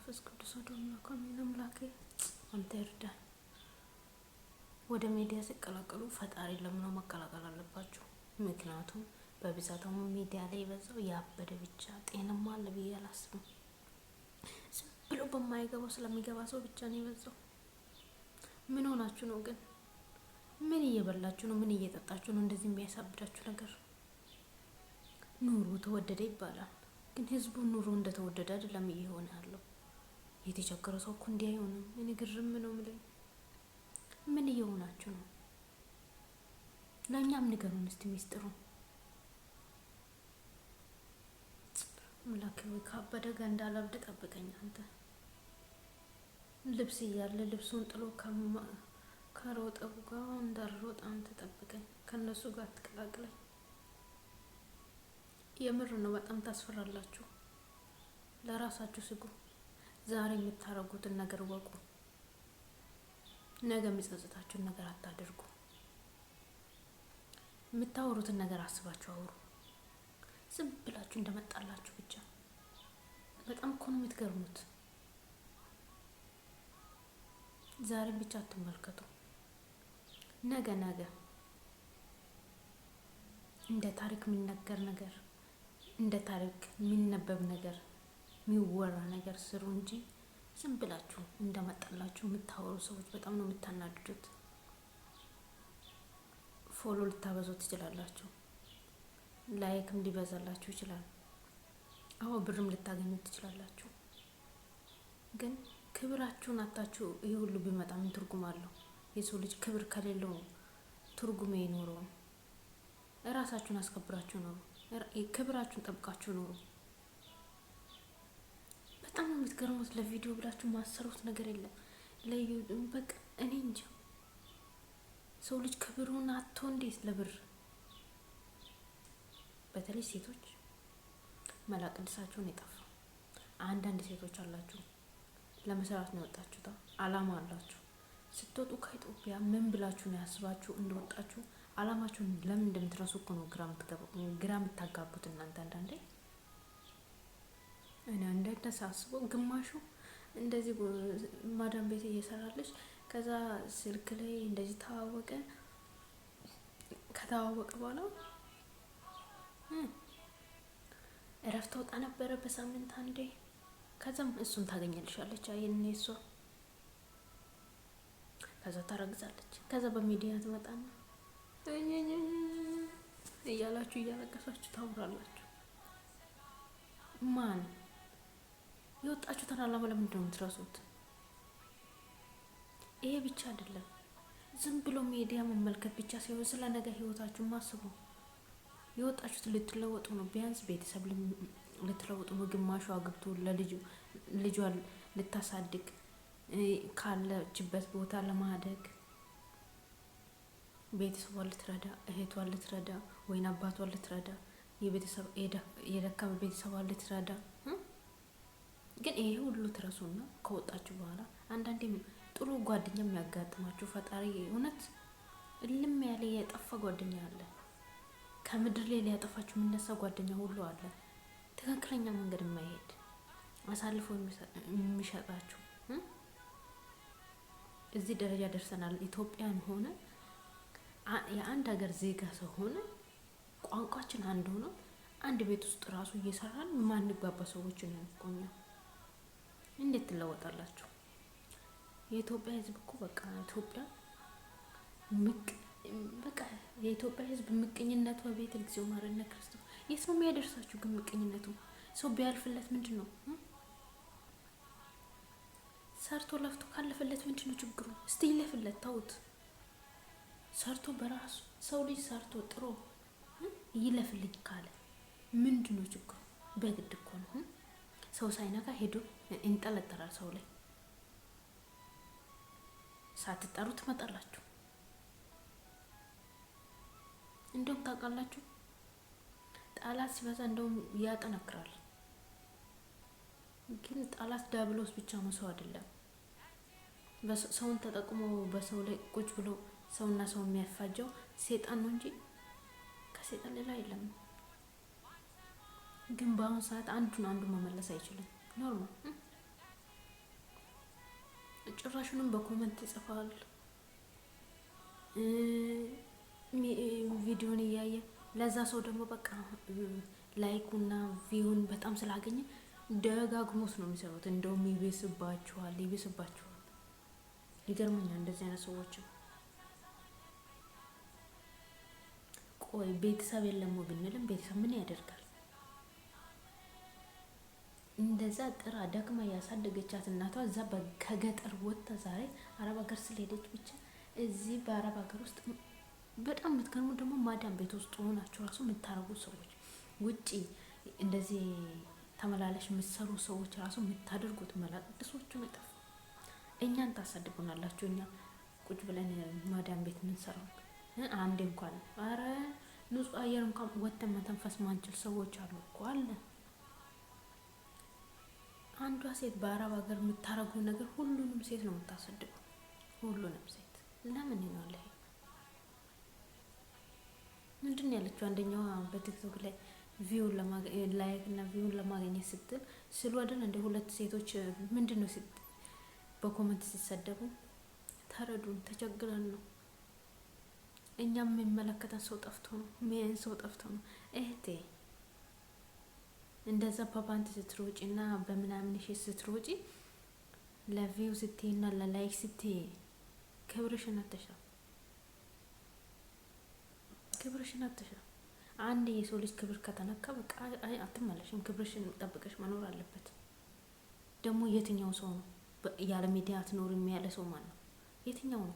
መንፈስ ቅዱስ ወደ አምላክ አሜን። አምላኬ አንተ ይርዳን። ወደ ሚዲያ ሲቀላቀሉ ፈጣሪ ለምነው መቀላቀል አለባቸው። ምክንያቱም በብዛት አሁን ሚዲያ ላይ የበዛው ያበደ ብቻ ጤናማ አለ ብዬ አላስብም። ዝም ብሎ በማይገባው ስለሚገባ ሰው ብቻ ነው የበዛው። ምን ሆናችሁ ነው ግን? ምን እየበላችሁ ነው? ምን እየጠጣችሁ ነው? እንደዚህ የሚያሳብዳችሁ ነገር። ኑሮ ተወደደ ይባላል፣ ግን ህዝቡ ኑሮ እንደተወደደ አይደለም እየሆነ ያለው። የተቸገረ ሰው እኮ እንዲህ አይሆንም። እኔ ግርም ነው የምለኝ። ምን እየሆናችሁ ነው? ለእኛም ንገሩን እስቲ ሚስጥሩ። አምላኬ ወይ ካበደ ጋር እንዳላብድ ጠብቀኝ አንተ። ልብስ እያለ ልብሱን ጥሎ ከሮጠው ጋር እንዳልሮጥ አንተ ጠብቀኝ። ከነሱ ጋር አትቀላቅለኝ። የምር ነው በጣም ታስፈራላችሁ። ለራሳችሁ ስጉ። ዛሬ የምታረጉትን ነገር ወቁ። ነገ የሚጸጽታችሁን ነገር አታድርጉ። የምታወሩትን ነገር አስባችሁ አውሩ። ዝም ብላችሁ እንደመጣላችሁ ብቻ። በጣም እኮ ነው የምትገርሙት። ዛሬም ብቻ አትመልከቱ። ነገ እንደ ታሪክ የሚነገር ነገር፣ እንደ ታሪክ የሚነበብ ነገር፣ የሚወራ ነገር ስሩ እንጂ ዝም ብላችሁ እንደመጣላችሁ የምታወሩ ሰዎች በጣም ነው የምታናድዱት። ፎሎ ልታበዙ ትችላላችሁ፣ ላይክም ሊበዛላችሁ ይችላል። አዎ ብርም ልታገኙ ትችላላችሁ። ግን ክብራችሁን አጣችሁ ይህ ሁሉ ቢመጣ ምን ትርጉም አለው? የሰው ልጅ ክብር ከሌለው ትርጉም አይኖረውም። እራሳችሁን አስከብራችሁ ኑሩ። ክብራችሁን ጠብቃችሁ ኑሩ። በጣም ነው የምትገርሙት። ለቪዲዮ ብላችሁ ማሰሩት ነገር የለም። በቃ እኔ እንጃ ሰው ልጅ ክብሩን አጥቶ እንዴት ለብር። በተለይ ሴቶች መላቅድሳቸውን የጠፋ አንዳንድ ሴቶች አላችሁ። ለመስራት ነው የወጣችሁት፣ አላማ አላችሁ። ስትወጡ ከኢትዮጵያ ምን ብላችሁ ነው ያስባችሁ እንደወጣችሁ? አላማችሁን ለምን እንደምትረሱ እኮ ነው ግራ የምታጋቡት እናንተ አንዳንዴ። እኔ አንዳንዴ ሳስበው ግማሹ እንደዚህ ማዳም ቤት እየሰራለች፣ ከዛ ስልክ ላይ እንደዚህ ከተዋወቀ በኋላ እረፍት ወጣ ነበረ በሳምንት አንዴ። ከዛም እሱን ታገኘልሻለች አይኔ እሷ። ከዛ ታረግዛለች። ከዛ በሚዲያ ትመጣና እያላችሁ እያለቀሳችሁ ታውራላችሁ። ማን የወጣችሁትን አላማ ለምንድን ነው የምትረሱት? ይሄ ብቻ አይደለም። ዝም ብሎ ሚዲያ መመልከት ብቻ ሳይሆን ስለ ነገ ህይወታችሁ ማስቡ። የወጣችሁት ልትለወጡ ነው። ቢያንስ ቤተሰብ ልትለውጡ ነው። ግማሹ አግብቶ ልጇን ልታሳድግ ካለችበት ቦታ ለማደግ ቤተሰቧን ልትረዳ፣ እህቷን ልትረዳ፣ ወይን አባቷን ልትረዳ፣ የደካመ ቤተሰቧን ልትረዳ። ግን ይሄ ሁሉ ትረሱና ከወጣችሁ በኋላ አንዳንዴም ጥሩ ጓደኛ የሚያጋጥማችሁ ፈጣሪ እውነት እልም ያለ የጠፋ ጓደኛ አለ። ከምድር ላይ ሊያጠፋችሁ የሚነሳ ጓደኛ ሁሉ አለ። ትክክለኛ መንገድ የማይሄድ አሳልፎ የሚሸጣችሁ። እዚህ ደረጃ ደርሰናል። ኢትዮጵያን ሆነ የአንድ ሀገር ዜጋ ስለሆነ ቋንቋችን አንድ ሆኖ አንድ ቤት ውስጥ ራሱ እየሰራን ማንግባባ ሰዎች ነን እኮ እኛ። እንዴት ትለወጣላችሁ? የኢትዮጵያ ሕዝብ እኮ በቃ የኢትዮጵያ ሕዝብ ምቀኝነቱ በቤተ እግዚኦ ማረነ ክርስቶስ። የት ነው የሚያደርሳችሁ ግን ምቀኝነቱ? ሰው ቢያልፍለት ምንድን ነው? ሰርቶ ለፍቶ ካለፈለት ምንድን ነው ችግሩ? እስቲ ይለፍለት፣ ተውት። ሰርቶ በራሱ ሰው ልጅ ሰርቶ ጥሮ ይለፍልኝ ካለ ምንድን ነው ችግሩ? በግድ እኮ ነው። ሰው ሳይነካ ሄዶ እንጠለጠላል ሰው ላይ። ሳትጠሩ ትመጣላችሁ። እንደውም ታውቃላችሁ ጠላት ሲበዛ እንደውም ያጠነክራል። ግን ጠላት ዲያብሎስ ብቻ ነው፣ ሰው አይደለም። ሰውን ተጠቅሞ በሰው ላይ ቁጭ ብሎ ሰውና ሰው የሚያፋጀው ሴጣን ነው እንጂ ከሴጣን ሌላ የለም። ግን በአሁኑ ሰዓት አንዱን መመለስ አይችልም። ኖርማል ጭራሹንም በኮመንት ይጽፋል። ቪዲዮን እያየ ለዛ ሰው ደግሞ በቃ ላይኩና ቪውን በጣም ስላገኘ ደጋግሞት ነው የሚሰሩት። እንደውም ይቤስባችኋል። ይገርመኛል እንደዚህ አይነት ሰዎች። ቆይ ቤተሰብ የለም ብንልም ቤተሰብ ምን ያደርጋል? እንደዛ ጥራ ደክማ ያሳደገቻት እናቷ እዛ ከገጠር ወጥታ ዛሬ አረብ ሀገር ስለሄደች ብቻ እዚህ በአረብ ሀገር ውስጥ በጣም የምትገርሙ ደግሞ ማዳም ቤት ውስጥ ሆናችሁ ራሱ የምታረጉ ሰዎች፣ ውጪ እንደዚህ ተመላለሽ የምትሰሩ ሰዎች ራሱ የምታደርጉት መላቅሶቹ ይጠፋ። እኛን ታሳድቡናላችሁ። እኛ ቁጭ ብለን ማዳም ቤት የምንሰራው አንዴ እንኳን አረ ንጹህ አየር እንኳን ወጥተን መተንፈስ ማንችል ሰዎች አሉ እኮ አለ። አንዷ ሴት በአረብ ሀገር የምታረገው ነገር ሁሉንም ሴት ነው የምታሰድበው። ሁሉንም ሴት ለምን ይሆናል ይሄ? ምንድን ያለችው አንደኛዋ በቲክቶክ ላይ ቪውን ላይክ እና ቪውን ለማግኘት ስትል ስሉ አይደል እንደ ሁለት ሴቶች ምንድን ነው በኮመንት ሲሰደቡ ተረዱን፣ ተቸግረን ነው። እኛም የሚመለከተን ሰው ጠፍቶ ነው፣ ሚያን ሰው ጠፍቶ ነው። እህቴ እንደዛ በፓንት ስትሮጪ እና በምናምን ሺ ስትሮጪ ለቪው ስትይ እና ለላይክ ስትይ ክብርሽን አትሻም። አንድ የሰው ልጅ ክብር ከተነካ በቃ አትመለሽም። ክብርሽን ጠብቀሽ መኖር አለበት። ደግሞ የትኛው ሰው ነው ያለ ሚዲያ አትኖርም ያለ ሰው ማን ነው? የትኛው ነው?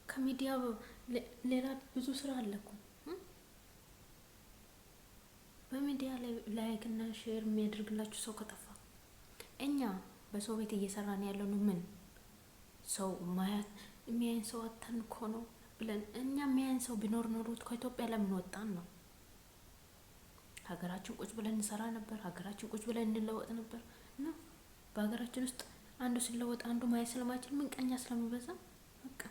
ከሚዲያ ሌላ ብዙ ስራ አለ እኮ። በሚዲያ ላይ ላይክ እና ሼር የሚያደርግላችሁ ሰው ከጠፋ እኛ በሰው ቤት እየሰራን ያለው ነው። ምን ሰው ማያት የሚያይን ሰው አተን እኮ ነው ብለን እኛ የሚያይን ሰው ቢኖር ኖሮ ከኢትዮጵያ ለምን ወጣን ነው? ሀገራችን ቁጭ ብለን እንሰራ ነበር። ሀገራችን ቁጭ ብለን እንለወጥ ነበር። እና በሀገራችን ውስጥ አንዱ ሲለወጥ አንዱ ማየት ስለማይችል ምንቀኛ ስለሚበዛ በቃ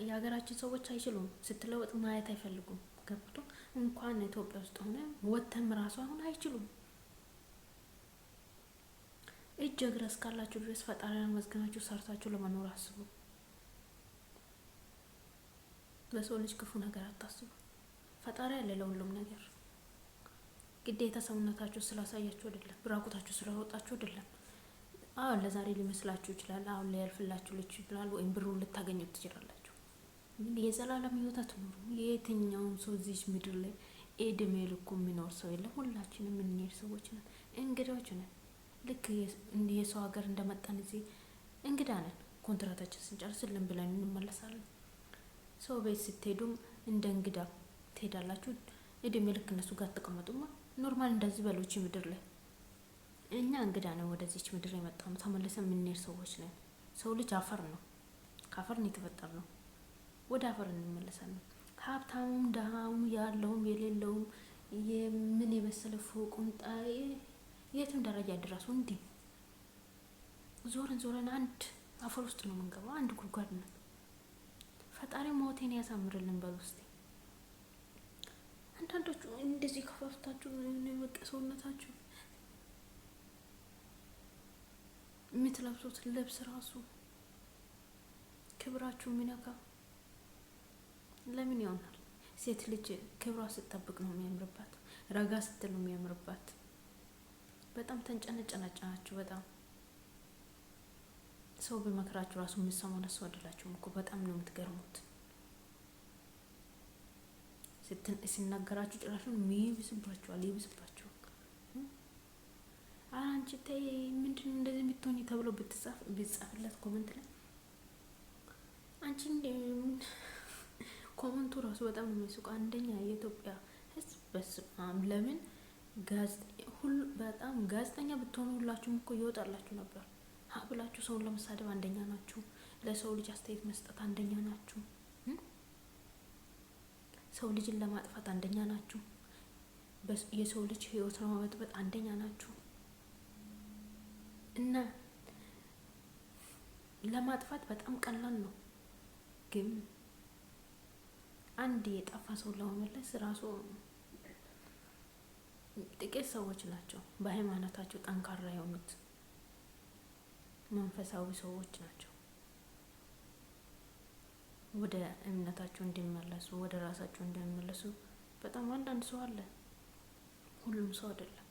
የሀገራችን ሰዎች አይችሉም። ስትለወጥ ማየት አይፈልጉም። ገብቶ እንኳን ኢትዮጵያ ውስጥ ሆነ ወተም ራሱ አሁን አይችሉም። እጅ እግር እስካላችሁ ድረስ ፈጣሪን አመስግናችሁ ሰርታችሁ ለመኖር አስቡ። በሰው ልጅ ክፉ ነገር አታስቡ። ፈጣሪ ያለ ለሁሉም ነገር። ግዴታ ሰውነታችሁ ስላሳያችሁ አይደለም፣ ብራቁታችሁ ስለወጣችሁ አይደለም። አሁን ለዛሬ ሊመስላችሁ ይችላል፣ አሁን ሊያልፍላችሁ ይችላል፣ ወይም ብሩን ልታገኙት ትችላላችሁ። የዘላለም ህይወት አትኖሩ። የትኛውም ሰው እዚህ ምድር ላይ እድሜ ልኩ የሚኖር ሰው የለም። ሁላችንም የምንሄድ ሰዎች ነን፣ እንግዳዎች ነን። ልክ የሰው ሀገር እንደመጣን እዚህ እንግዳ ነን። ኮንትራታችን ስንጨርስልን ብለን እንመለሳለን። ሰው ቤት ስትሄዱም እንደ እንግዳ ትሄዳላችሁ። እድሜ ልክ እነሱ ጋር ተቀመጡማ። ኖርማል እንደዚህ በሎች ምድር ላይ እኛ እንግዳ ነን። ወደዚች ምድር የመጣው ነው፣ ተመልሰን የምንሄድ ሰዎች ነን። ሰው ልጅ አፈር ነው፣ ከአፈር ነው የተፈጠርነው። ወደ አፈር እንመለሳለን። ሀብታሙም ደሃውም ያለውም የሌለውም የምን የመሰለ ፎቁን የትም ደረጃ ድረሱ እንዲህ ዞረን አንድ አፈር ውስጥ ነው የምንገባው፣ አንድ ጉድጓድ ነው። ፈጣሪ ሞቴን ያሳምርልን በሉ እስቲ። አንዳንዶቹ እንደዚህ ከፋፍታችሁ በቃ ሰውነታችሁ የምትለብሱት ልብስ ራሱ ክብራችሁ የሚነካ ለምን ይሆናል? ሴት ልጅ ክብሯ ስትጠብቅ ነው የሚያምርባት፣ ረጋ ስትል ነው የሚያምርባት። በጣም ተንጨነጨናችሁ። በጣም ሰው በመከራችሁ ራሱ የምትሰሙ ነሱ አይደላችሁም እኮ። በጣም ነው የምትገርሙት። ሲናገራችሁ ጭራሹን ይብስባችኋል። አንቺ ተይ ምንድን ነው እንደዚህ የምትሆኚ ተብሎ ቢጻፍለት ኮመንት ላይ አንቺ ኮመንቱ ራሱ በጣም ነው የሚያስቀው። አንደኛ የኢትዮጵያ ሕዝብ በስማም ለምን በጣም ጋዜጠኛ ብትሆኑ ሁላችሁም እኮ ይወጣላችሁ ነበር። ብላችሁ ሰውን ለመሳደብ አንደኛ ናችሁ። ለሰው ልጅ አስተያየት መስጠት አንደኛ ናችሁ። ሰው ልጅን ለማጥፋት አንደኛ ናችሁ። የሰው ልጅ ህይወት ለማበጥበጥ አንደኛ ናችሁ። እና ለማጥፋት በጣም ቀላል ነው፣ ግን አንድ የጠፋ ሰው ለመመለስ ራሱ ጥቂት ሰዎች ናቸው በሃይማኖታቸው ጠንካራ የሆኑት። መንፈሳዊ ሰዎች ናቸው። ወደ እምነታቸው እንዲመለሱ ወደ ራሳቸው እንዲመለሱ በጣም አንዳንድ ሰው አለ። ሁሉም ሰው አይደለም።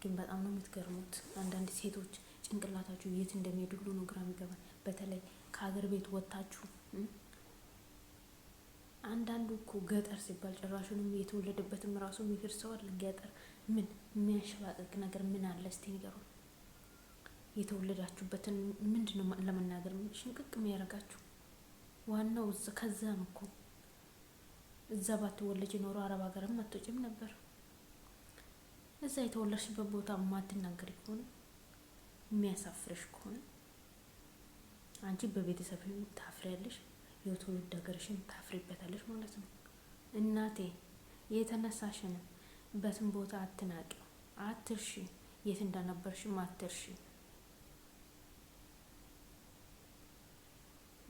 ግን በጣም ነው የምትገርሙት። አንዳንድ ሴቶች ጭንቅላታችሁ የት እንደሚሄድ ሁሉ ነው ግራ የሚገባኝ። በተለይ ከሀገር ቤት ወጥታችሁ አንዳንዱ እኮ ገጠር ሲባል ጭራሹንም የተወለደበትም ራሱ የሚክር ሰው አለ። ገጠር ምን የሚያሸባቅቅ ነገር ምን አለ እስቲ ንገሩ። የተወለዳችሁበትን ምንድነው ለመናገር ሽንቅቅ የሚያደርጋችሁ? ዋናው ከዛ ነው እኮ። እዛ ባትወለጅ ኖሮ አረብ ሀገርም አትወጪም ነበር። እዛ የተወለድሽበት ቦታ ማትናገሪ ከሆነ የሚያሳፍርሽ ከሆነ አንቺ በቤተሰብ ታፍሪያለሽ፣ የትውልድ ሀገርሽን ታፍሪበታለሽ ማለት ነው። እናቴ የተነሳሽን በትን ቦታ አትናቂው፣ አትርሺ፣ የት እንደነበርሽም አትርሺ።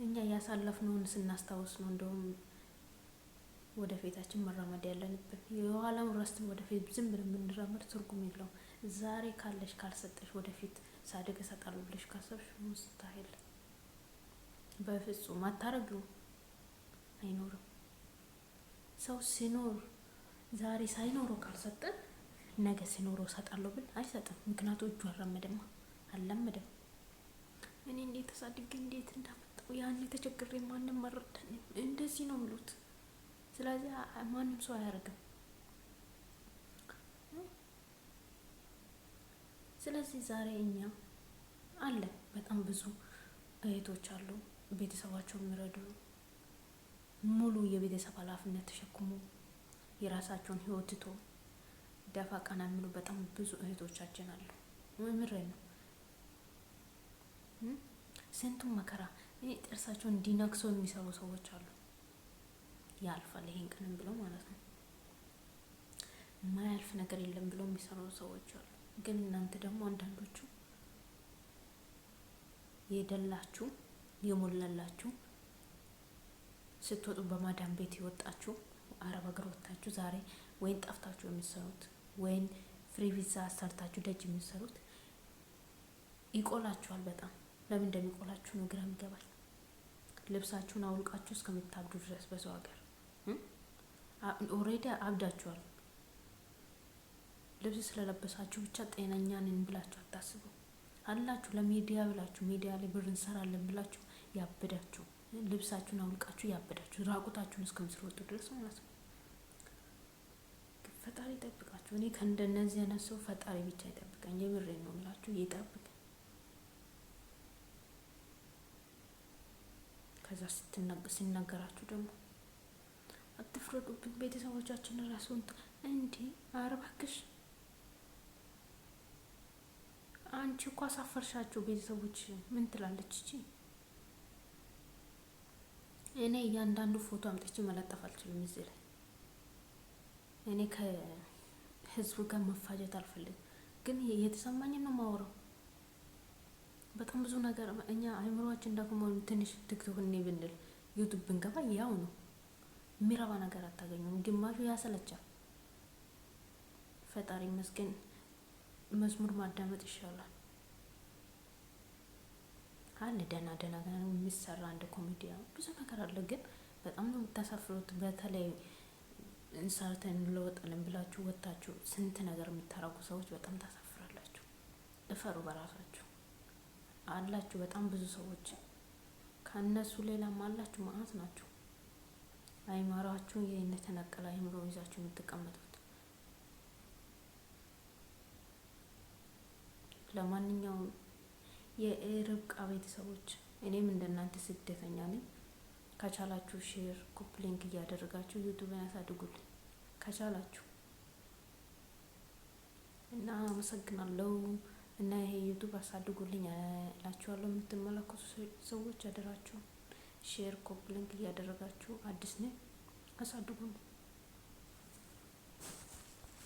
እኛ ያሳለፍነውን ስናስታውስ ነው እንደውም ወደፊታችን መራመድ ያለንብን። የኋላውን ረስተን ወደፊት ዝም ብለን የምንራመድ ትርጉም የለውም። ዛሬ ካለሽ ካልሰጠሽ ወደፊት ሳድግ እሰጣለሁ ብለሽ ካሰብሽ ሙስታሂል፣ በፍጹም አታረጊው፣ አይኖርም። ሰው ሲኖር ዛሬ ሳይኖረው ካልሰጠ ነገ ሲኖረው እሰጣለሁ ብል አይሰጥም። ምክንያቱም እጁ አልለመደም። እኔ እንዴት ተሳድጌ እንዴት እንዳመጣው ያን ተቸግሬ ማንም መረዳኝ እንደዚህ ነው የሚሉት። ስለዚህ ማንም ሰው አያደርግም። ስለዚህ ዛሬ እኛ አለ በጣም ብዙ እህቶች አሉ ቤተሰባቸው የሚረዱ ሙሉ የቤተሰብ ኃላፊነት ተሸክሞ የራሳቸውን ህይወት ትቶ ደፋ ቀና የሚሉ በጣም ብዙ እህቶቻችን አሉ። ምሬን ነው። ስንቱን መከራ ጥርሳቸውን እንዲነክሰው የሚሰሩ ሰዎች አሉ። ያልፋል ይሄን ቀንም ብለው ማለት ነው። የማያልፍ ነገር የለም ብለው የሚሰሩ ሰዎች አሉ። ግን እናንተ ደግሞ አንዳንዶቹ የደላችሁ የሞላላችሁ ስትወጡ በማዳም ቤት ይወጣችሁ አረብ ሀገር ወጣችሁ ዛሬ ወይን ጠፍታችሁ የሚሰሩት ወይን ፍሪ ቪዛ አሰርታችሁ ደጅ የሚሰሩት ይቆላችኋል። በጣም ለምን እንደሚቆላችሁ ነው ግራ የሚገባኝ። ልብሳችሁን አውልቃችሁ እስከምታብዱ ድረስ በሰው ሀገር ኦሬዲ አብዳችኋል። ልብስ ስለለበሳችሁ ብቻ ጤነኛ ነን ብላችሁ አታስቡ። አላችሁ ለሚዲያ ብላችሁ ሚዲያ ላይ ብር እንሰራለን ብላችሁ ያበዳችሁ ልብሳችሁን አውልቃችሁ ያበዳችሁ ራቁታችሁን እስከምትወጡ ድረስ ማለት ነው። ፈጣሪ ይጠብቃችሁ። እኔ ከእንደነዚህ አይነት ሰው ፈጣሪ ብቻ ይጠብቀኝ። የምሬን ነው የምላችሁ፣ ይጠብቅ። ከዛ ሲናገራችሁ ደግሞ አትፍረዱብን። ቤተሰቦቻችን ራሱን እንዲ አረባክሽ አንቺ እኮ አሳፈርሻቸው ቤተሰቦች ምን ትላለች እቺ? እኔ እያንዳንዱ ፎቶ አምጥቼ መለጠፍ አልችልም እዚህ ላይ። እኔ ከህዝቡ ጋር መፋጀት አልፈልግም፣ ግን የተሰማኝን ነው የማወራው። በጣም ብዙ ነገር እኛ አይምሮአችን ደግሞ ትንሽ ቲክቶክ እኔ ብንል ዩቲዩብ ብንገባ ያው ነው፣ የሚረባ ነገር አታገኙም። ግማሹ ያሰለቻል። ፈጣሪ ይመስገን መዝሙር ማዳመጥ ይሻላል አለ። ደህና የሚሰራ አንድ ኮሜዲያ ብዙ ነገር አለ፣ ግን በጣም ነው የምታሳፍሩት። በተለይ እንሰርተን እንለወጣለን ብላችሁ ወጣችሁ ስንት ነገር የምታረጉ ሰዎች በጣም ታሳፍራላችሁ። እፈሩ በራሳችሁ አላችሁ። በጣም ብዙ ሰዎች ከነሱ ሌላም አላችሁ፣ ማለት ናችሁ። አይማራችሁ የተነቀለ አይምሮ ይዛችሁ የምትቀመጡት። ለማንኛውም የርብቃ ቤተሰቦች እኔም እንደናንተ ስደተኛ ነኝ። ከቻላችሁ ሼር ኮፒ ሊንክ እያደረጋችሁ ዩቲዩብን ያሳድጉልኝ ከቻላችሁ እና አመሰግናለሁ። እና ይሄ ዩቲዩብ አሳድጉልኝ እላችኋለሁ። የምትመለከቱ ሰዎች አደራችሁ ሼር ኮፒ ሊንክ እያደረጋችሁ አዲስ ነኝ አሳድጉልኝ።